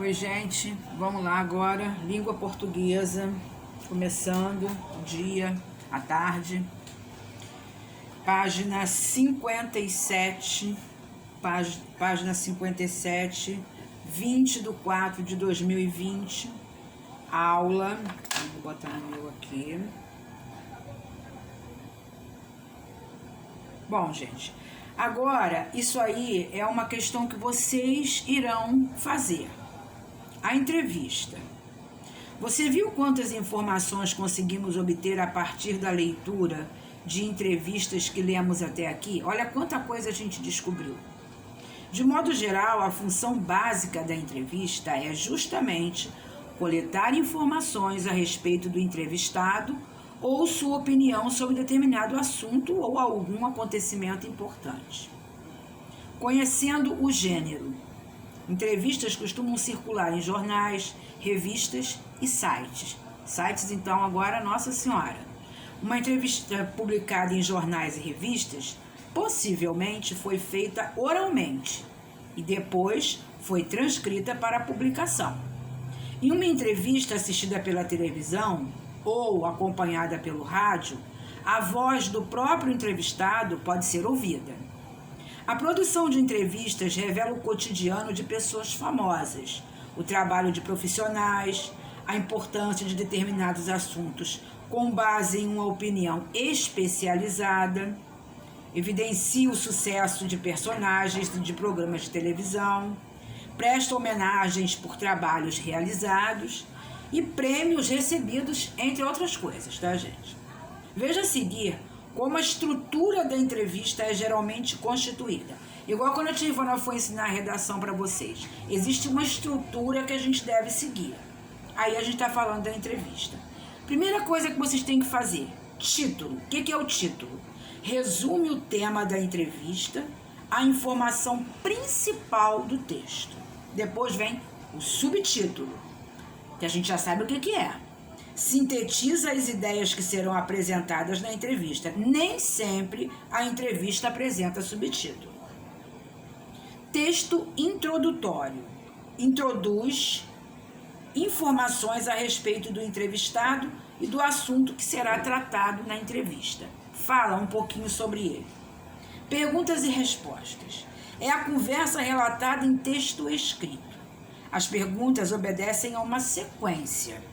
Oi, gente, vamos lá agora. Língua portuguesa, começando o dia, à tarde. Página 57, página 57, 20/4/2020. Aula, vou botar no meu aqui. Bom, gente, agora isso aí é uma questão que vocês irão fazer. A entrevista. Você viu quantas informações conseguimos obter a partir da leitura de entrevistas que lemos até aqui? Olha quanta coisa a gente descobriu. De modo geral, a função básica da entrevista é justamente coletar informações a respeito do entrevistado ou sua opinião sobre determinado assunto ou algum acontecimento importante. Conhecendo o gênero. Entrevistas costumam circular em jornais, revistas e sites. Sites, então, agora, Nossa Senhora. Uma entrevista publicada em jornais e revistas possivelmente foi feita oralmente e depois foi transcrita para publicação. Em uma entrevista assistida pela televisão ou acompanhada pelo rádio, a voz do próprio entrevistado pode ser ouvida. A produção de entrevistas revela o cotidiano de pessoas famosas, o trabalho de profissionais, a importância de determinados assuntos com base em uma opinião especializada, evidencia o sucesso de personagens de programas de televisão, presta homenagens por trabalhos realizados e prêmios recebidos, entre outras coisas, tá, gente? Veja a seguir como a estrutura da entrevista é geralmente constituída. Igual quando a tia Ivana foi ensinar a redação para vocês. Existe uma estrutura que a gente deve seguir. Aí a gente está falando da entrevista. Primeira coisa que vocês têm que fazer, título. O que é o título? Resume o tema da entrevista, a informação principal do texto. Depois vem o subtítulo, que a gente já sabe o que é. Sintetiza as ideias que serão apresentadas na entrevista. Nem sempre a entrevista apresenta subtítulo. Texto introdutório. Introduz informações a respeito do entrevistado e do assunto que será tratado na entrevista. Fala um pouquinho sobre ele. Perguntas e respostas. É a conversa relatada em texto escrito. As perguntas obedecem a uma sequência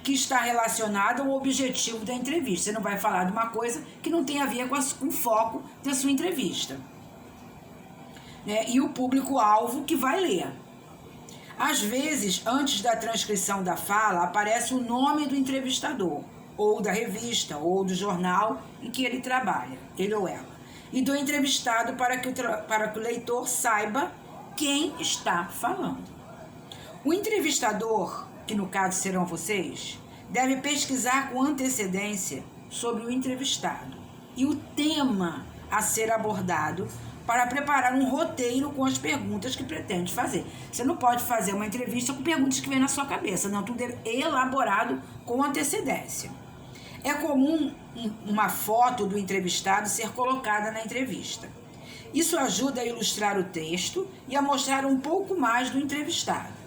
que está relacionada ao objetivo da entrevista. Você não vai falar de uma coisa que não tem a ver com o foco da sua entrevista. Né? E o público-alvo que vai ler. Às vezes, antes da transcrição da fala, aparece o nome do entrevistador, ou da revista, ou do jornal em que ele trabalha, ele ou ela, e do entrevistado para que o leitor saiba quem está falando. O entrevistador, que no caso serão vocês, deve pesquisar com antecedência sobre o entrevistado e o tema a ser abordado para preparar um roteiro com as perguntas que pretende fazer. Você não pode fazer uma entrevista com perguntas que vêm na sua cabeça, não, tudo é elaborado com antecedência. É comum uma foto do entrevistado ser colocada na entrevista. Isso ajuda a ilustrar o texto e a mostrar um pouco mais do entrevistado.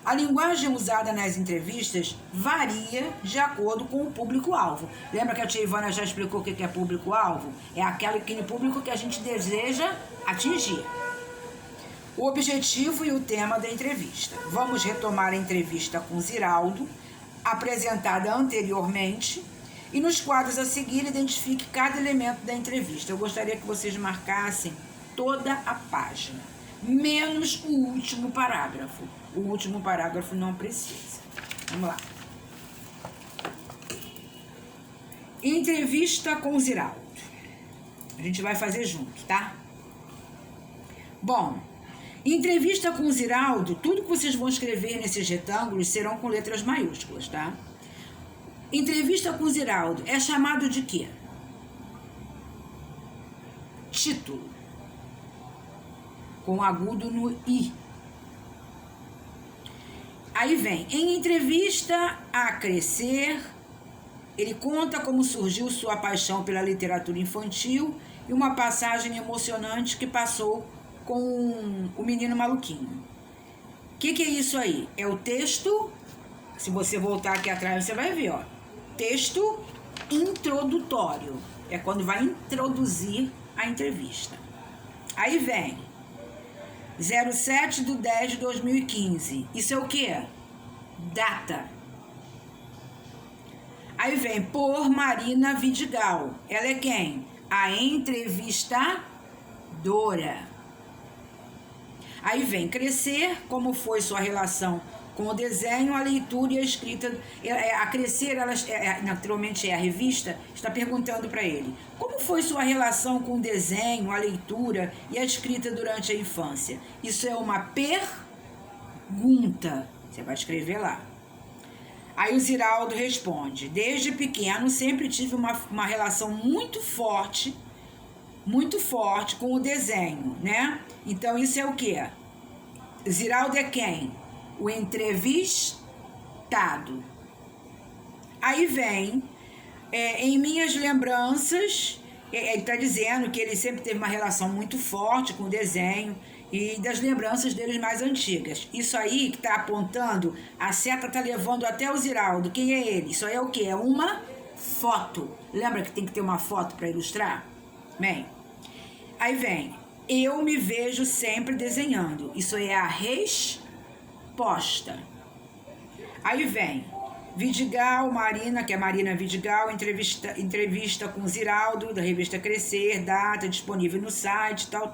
A linguagem usada nas entrevistas varia de acordo com o público-alvo. Lembra que a tia Ivana já explicou o que é público-alvo? É aquele público que a gente deseja atingir. O objetivo e o tema da entrevista. Vamos retomar a entrevista com Ziraldo, apresentada anteriormente, e nos quadros a seguir identifique cada elemento da entrevista. Eu gostaria que vocês marcassem toda a página, menos o último parágrafo. O último parágrafo não precisa. Vamos lá. Entrevista com Ziraldo. A gente vai fazer junto, tá? Bom, entrevista com Ziraldo, tudo que vocês vão escrever nesses retângulos serão com letras maiúsculas, tá? Entrevista com Ziraldo é chamado de quê? Título. Com agudo no I. Aí vem, em entrevista a crescer, ele conta como surgiu sua paixão pela literatura infantil e uma passagem emocionante que passou com o menino maluquinho. O que é isso aí? É o texto, se você voltar aqui atrás, você vai ver, ó. Texto introdutório. É quando vai introduzir a entrevista. Aí vem 07/10/2015. Isso é o quê? Data. Aí vem por Marina Vidigal. Ela é quem? A entrevistadora. Aí vem crescer, como foi sua relação com o desenho, a leitura e a escrita. A crescer, naturalmente é a revista, está perguntando para ele: como foi sua relação com o desenho, a leitura e a escrita durante a infância? Isso é uma pergunta. Você vai escrever lá. Aí o Ziraldo responde: desde pequeno sempre tive uma relação muito forte com o desenho, né? Então isso é o quê? Ziraldo é quem? O entrevistado. Aí vem, em minhas lembranças, ele está dizendo que ele sempre teve uma relação muito forte com o desenho e das lembranças deles mais antigas. Isso aí que está apontando, a seta está levando até o Ziraldo. Quem é ele? Isso aí é o quê? É uma foto. Lembra que tem que ter uma foto para ilustrar? Bem, aí vem, eu me vejo sempre desenhando. Isso aí é a resposta. Aí vem, Vidigal, Marina, que é Marina Vidigal, entrevista com Ziraldo, da revista Crescer, data disponível no site, tal.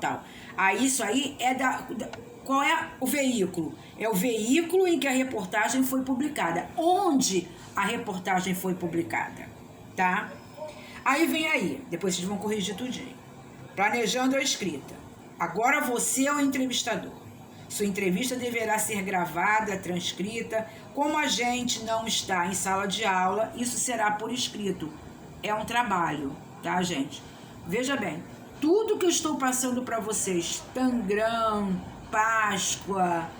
Aí isso aí é qual é o veículo? É o veículo em que a reportagem foi publicada. Onde a reportagem foi publicada, tá? Aí vem aí, depois vocês vão corrigir tudinho. Planejando a escrita. Agora você é o entrevistador. Sua entrevista deverá ser gravada, transcrita. Como a gente não está em sala de aula, isso será por escrito. É um trabalho, tá, gente? Veja bem, tudo que eu estou passando para vocês, Tangram, Páscoa,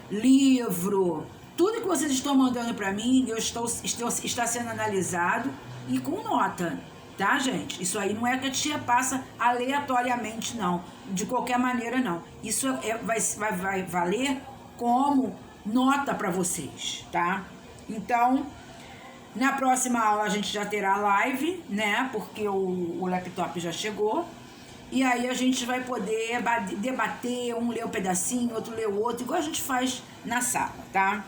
livro, tudo que vocês estão mandando para mim, está sendo analisado e com nota, tá, gente? Isso aí não é que a tia passa aleatoriamente, não. De qualquer maneira, não. Isso vai valer como nota para vocês, tá? Então, na próxima aula a gente já terá live, né? Porque o laptop já chegou. E aí a gente vai poder debater, um lê um pedacinho, outro lê o outro, igual a gente faz na sala, tá?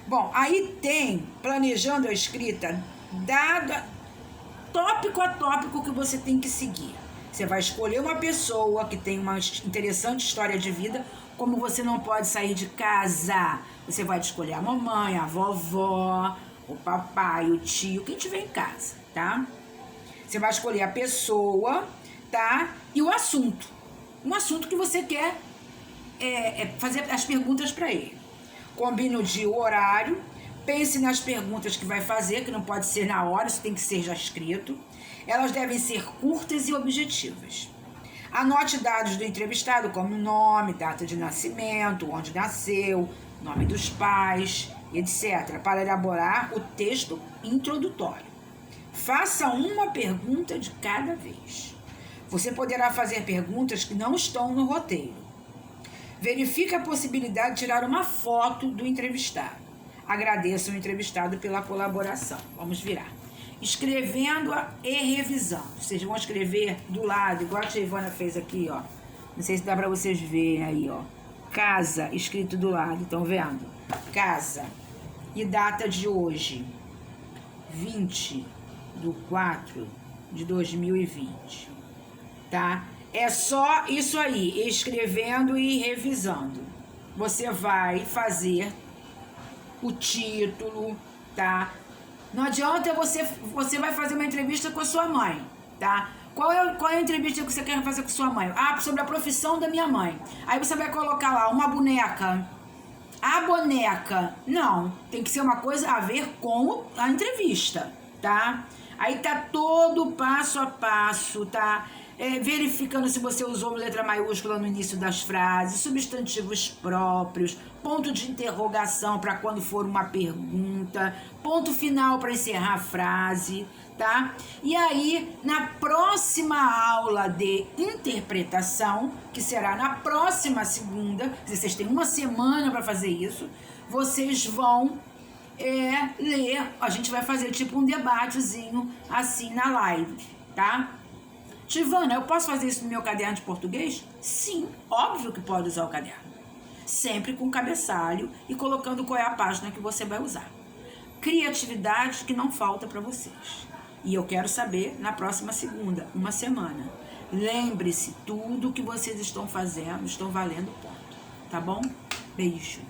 Bom, aí tem, planejando a escrita, dada tópico a tópico que você tem que seguir. Você vai escolher uma pessoa que tem uma interessante história de vida, como você não pode sair de casa. Você vai escolher a mamãe, a vovó, o papai, o tio, quem tiver em casa, tá? Você vai escolher a pessoa, tá? E o assunto. Um assunto que você quer fazer as perguntas para ele. Combine o dia e o horário. Pense nas perguntas que vai fazer, que não pode ser na hora, isso tem que ser já escrito. Elas devem ser curtas e objetivas. Anote dados do entrevistado, como nome, data de nascimento, onde nasceu, nome dos pais, etc., para elaborar o texto introdutório. Faça uma pergunta de cada vez. Você poderá fazer perguntas que não estão no roteiro. Verifique a possibilidade de tirar uma foto do entrevistado. Agradeço ao entrevistado pela colaboração. Vamos virar. Escrevendo e revisando. Vocês vão escrever do lado, igual a tia Ivana fez aqui, ó. Não sei se dá para vocês verem aí, ó. Casa, escrito do lado, estão vendo? Casa. E data de hoje. 20/4/2020. Tá? É só isso aí, escrevendo e revisando. Você vai fazer o título, tá? Não adianta você vai fazer uma entrevista com a sua mãe, tá? Qual é a entrevista que você quer fazer com sua mãe? Ah, sobre a profissão da minha mãe. Aí você vai colocar lá uma boneca. A boneca. Não, tem que ser uma coisa a ver com a entrevista, tá? Aí tá todo passo a passo, tá? verificando se você usou letra maiúscula no início das frases, substantivos próprios, ponto de interrogação para quando for uma pergunta, ponto final para encerrar a frase, tá? E aí, na próxima aula de interpretação, que será na próxima segunda, vocês têm uma semana para fazer isso, vocês vão ler, a gente vai fazer tipo um debatezinho assim na live, tá? Tivana, eu posso fazer isso no meu caderno de português? Sim, óbvio que pode usar o caderno. Sempre com cabeçalho e colocando qual é a página que você vai usar. Criatividade que não falta para vocês. E eu quero saber na próxima segunda, uma semana. Lembre-se, tudo que vocês estão fazendo, estão valendo ponto. Tá bom? Beijo.